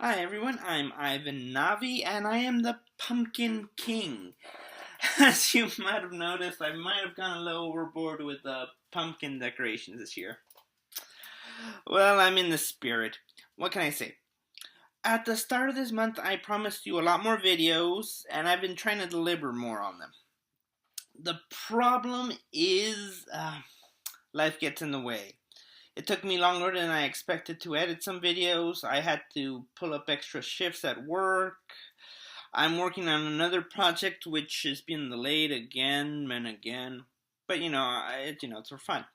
Hi everyone, I'm Ivan Navi and I am the Pumpkin King. As you might have noticed, I might have gone a little overboard with the pumpkin decorations this year. Well, I'm in the spirit. What can I say? At the start of this month, I promised you a lot more videos and I've been trying to deliver more on them. The problem is, life gets in the way. It took me longer than I expected to edit some videos. I had to pull up extra shifts at work. I'm working on another project which has been delayed again and again. But it's for fun.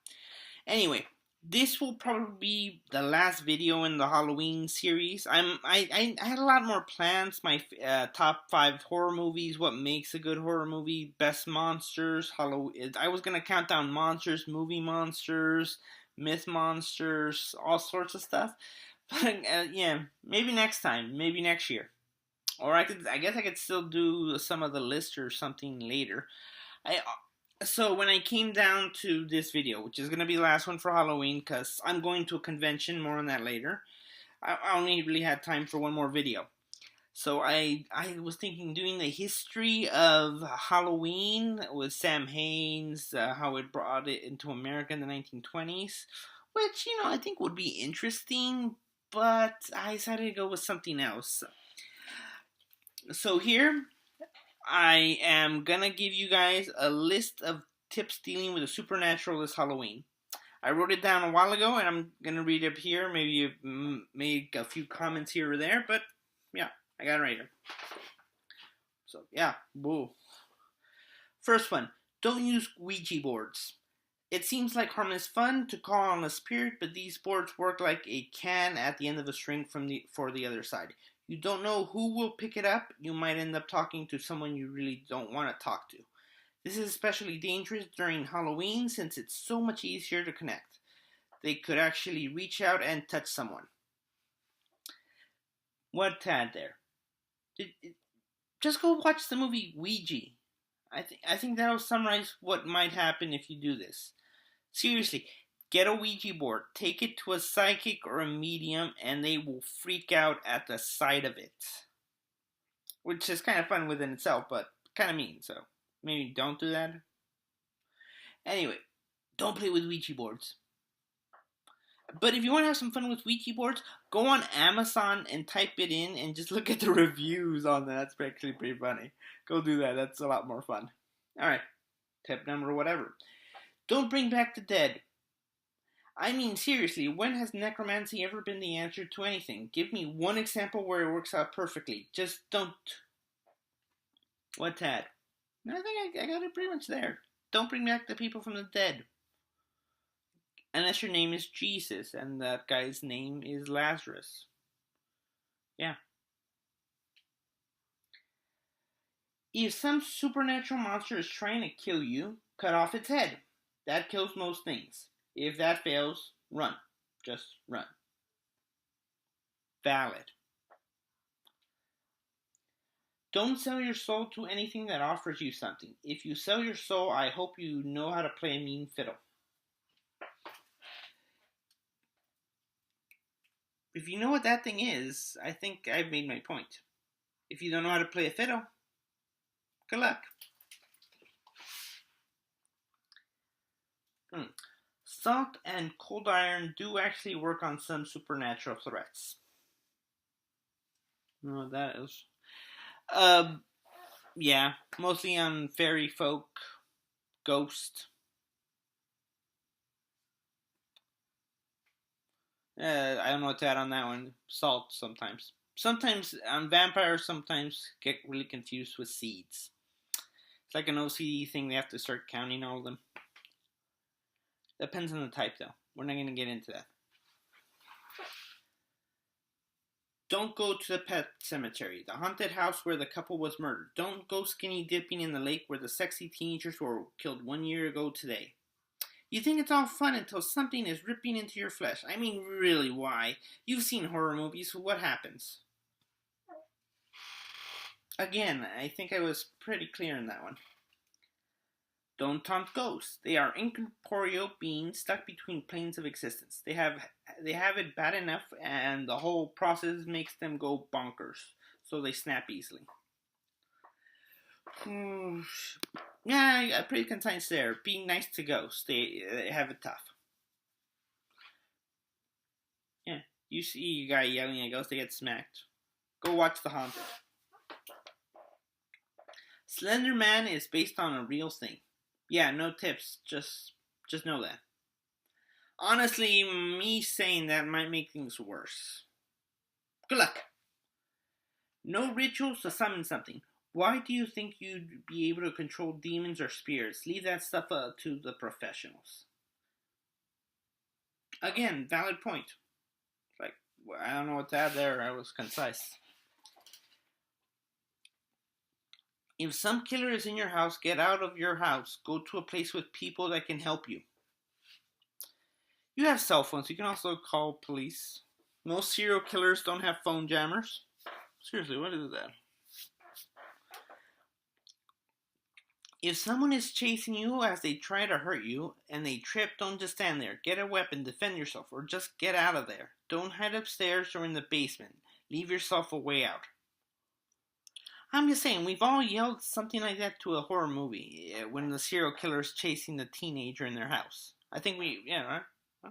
Anyway, this will probably be the last video in the Halloween series. I had a lot more plans. My top 5 horror movies, what makes a good horror movie, best monsters, Halloween. I was gonna count down monsters, movie monsters, myth monsters, all sorts of stuff. But yeah, maybe next time, maybe next year. Or I guess I could still do some of the list or something later. So when I came down to this video, which is gonna be the last one for Halloween, cause I'm going to a convention. More on that later. I only really had time for one more video. So I was thinking doing the history of Halloween with Sam Haines, how it brought it into America in the 1920s, which I think would be interesting. But I decided to go with something else. So here, I am gonna give you guys a list of tips dealing with the supernatural this Halloween. I wrote it down a while ago, and I'm gonna read it up here. Maybe you make a few comments here or there, but yeah, I got it right here. So yeah, woo. First one: don't use Ouija boards. It seems like harmless fun to call on a spirit, but these boards work like a can at the end of a string for the other side. You don't know who will pick it up. You might end up talking to someone you really don't want to talk to. This is especially dangerous during Halloween since it's so much easier to connect. They could actually reach out and touch someone. What tad there? Just go watch the movie Ouija. I think that'll summarize what might happen if you do this. Seriously, get a Ouija board, take it to a psychic or a medium, and they will freak out at the sight of it. Which is kind of fun within itself, but kind of mean, so maybe don't do that. Anyway, don't play with Ouija boards. But if you want to have some fun with Ouija boards, go on Amazon and type it in and just look at the reviews on that. That's actually pretty funny. Go do that. That's a lot more fun. Alright, tip number whatever. Don't bring back the dead. I mean, seriously, when has necromancy ever been the answer to anything? Give me one example where it works out perfectly. Just don't. What, Tad? I think I got it pretty much there. Don't bring back the people from the dead. Unless your name is Jesus and that guy's name is Lazarus. Yeah. If some supernatural monster is trying to kill you, cut off its head. That kills most things. If that fails, run. Just run. Valid. Don't sell your soul to anything that offers you something. If you sell your soul, I hope you know how to play a mean fiddle. If you know what that thing is, I think I've made my point. If you don't know how to play a fiddle, good luck. Salt and cold iron do actually work on some supernatural threats. You know what that is? Yeah, mostly on fairy folk, ghost. I don't know what to add on that one. Salt sometimes. Sometimes vampires sometimes get really confused with seeds. It's like an OCD thing. They have to start counting all of them. Depends on the type, though. We're not going to get into that. Don't go to the pet cemetery, the haunted house where the couple was murdered. Don't go skinny dipping in the lake where the sexy teenagers were killed 1 year ago today. You think it's all fun until something is ripping into your flesh. I mean, really, why? You've seen horror movies, so what happens? Again, I think I was pretty clear in that one. Don't taunt ghosts. They are incorporeal beings stuck between planes of existence. They have it bad enough, and the whole process makes them go bonkers, so they snap easily. Yeah, pretty concise there. Being nice to ghosts. They have it tough. Yeah, you see a guy yelling at ghosts, they get smacked. Go watch The Haunted. Slender Man is based on a real thing. Yeah, no tips. Just know that. Honestly, me saying that might make things worse. Good luck. No rituals to summon something. Why do you think you'd be able to control demons or spirits? Leave that stuff to the professionals. Again, valid point. Like, I don't know what to add there. I was concise. If some killer is in your house, get out of your house. Go to a place with people that can help you. You have cell phones. You can also call police. Most serial killers don't have phone jammers. Seriously, what is that? If someone is chasing you as they try to hurt you and they trip, don't just stand there. Get a weapon, defend yourself, or just get out of there. Don't hide upstairs or in the basement. Leave yourself a way out. I'm just saying, we've all yelled something like that to a horror movie when the serial killer is chasing the teenager in their house. I think right? Huh?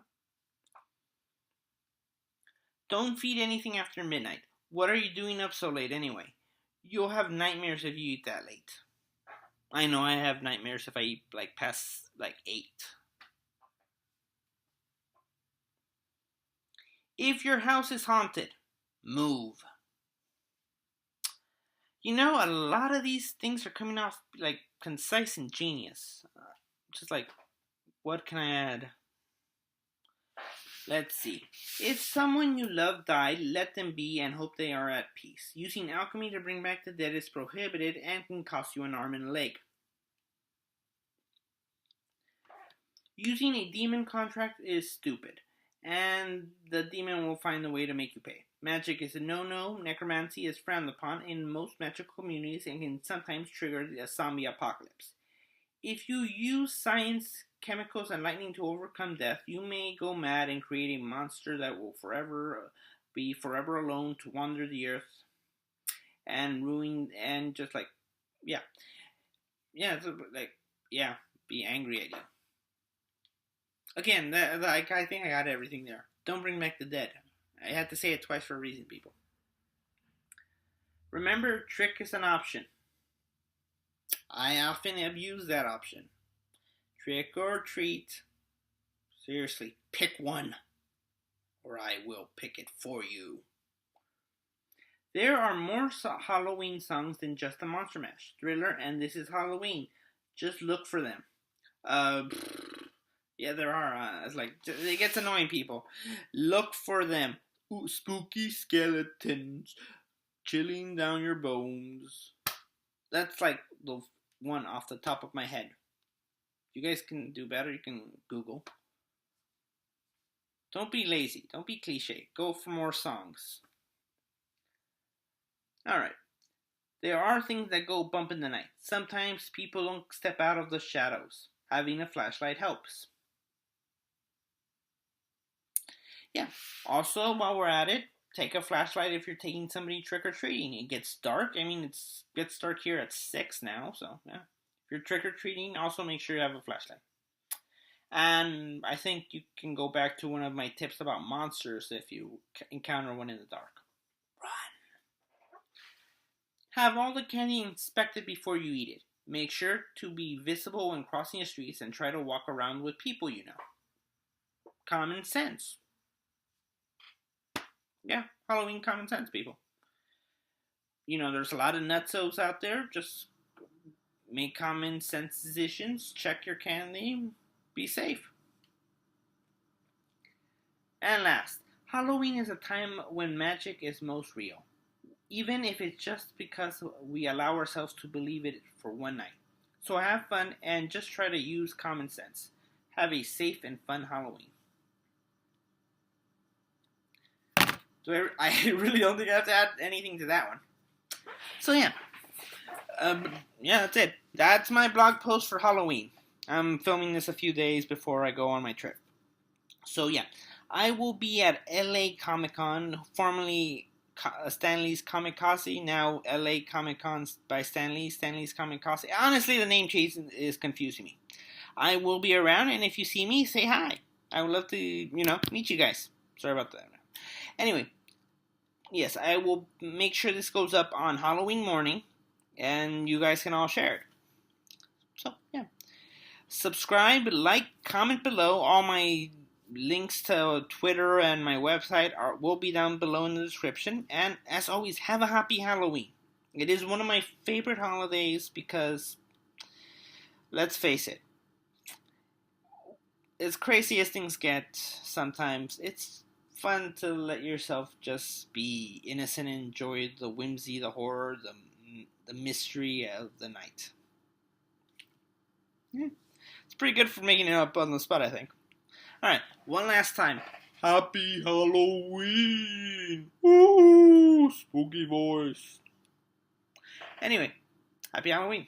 Don't feed anything after midnight. What are you doing up so late anyway? You'll have nightmares if you eat that late. I know I have nightmares if I eat past 8. If your house is haunted, move. You know, a lot of these things are coming off concise and genius. Just what can I add? Let's see. If someone you love died, let them be and hope they are at peace. Using alchemy to bring back the dead is prohibited and can cost you an arm and a leg. Using a demon contract is stupid, and the demon will find a way to make you pay. Magic is a no-no. Necromancy is frowned upon in most magical communities and can sometimes trigger a zombie apocalypse. If you use science, chemicals, and lightning to overcome death, you may go mad and create a monster that will be forever alone to wander the earth and ruin and just be angry at you. Again, I think I got everything there. Don't bring back the dead. I had to say it twice for a reason, people. Remember, trick is an option. I often abuse that option. Trick or treat. Seriously, pick one, or I will pick it for you. There are more Halloween songs than just the Monster Mash, Thriller, and This Is Halloween. Just look for them. Yeah, there are. It gets annoying, people. Look for them. Ooh, spooky skeletons chilling down your bones. That's the one off the top of my head. If you guys can do better, you can Google. Don't be lazy. Don't be cliche. Go for more songs. Alright. There are things that go bump in the night. Sometimes people don't step out of the shadows. Having a flashlight helps. Yeah. Also, while we're at it, take a flashlight if you're taking somebody trick-or-treating. It gets dark. I mean, it gets dark here at 6 now, so yeah. If you're trick-or-treating, also make sure you have a flashlight. And I think you can go back to one of my tips about monsters if you encounter one in the dark. Run! Have all the candy inspected before you eat it. Make sure to be visible when crossing the streets and try to walk around with people you know. Common sense. Yeah, Halloween common sense, people. You know, there's a lot of nutsos out there. Just make common sense decisions. Check your candy. Be safe. And last, Halloween is a time when magic is most real. Even if it's just because we allow ourselves to believe it for one night. So have fun and just try to use common sense. Have a safe and fun Halloween. I really don't think I have to add anything to that one. So yeah. Yeah, that's it. That's my blog post for Halloween. I'm filming this a few days before I go on my trip. So yeah, I will be at LA Comic Con, formerly Stanley's Comikaze, now LA Comic Con by Stanley's Comikaze. Honestly, the name change is confusing me. I will be around, and if you see me, say hi. I would love to, meet you guys. Sorry about that. Anyway, yes, I will make sure this goes up on Halloween morning, and you guys can all share it. So, yeah. Subscribe, like, comment below. All my links to Twitter and my website will be down below in the description. And as always, have a happy Halloween. It is one of my favorite holidays because, let's face it, as crazy as things get sometimes, it's fun to let yourself just be innocent and enjoy the whimsy, the horror, the mystery of the night. Yeah. It's pretty good for making it up on the spot, I think. Alright, one last time. Happy Halloween! Woo! Spooky voice. Anyway, happy Halloween.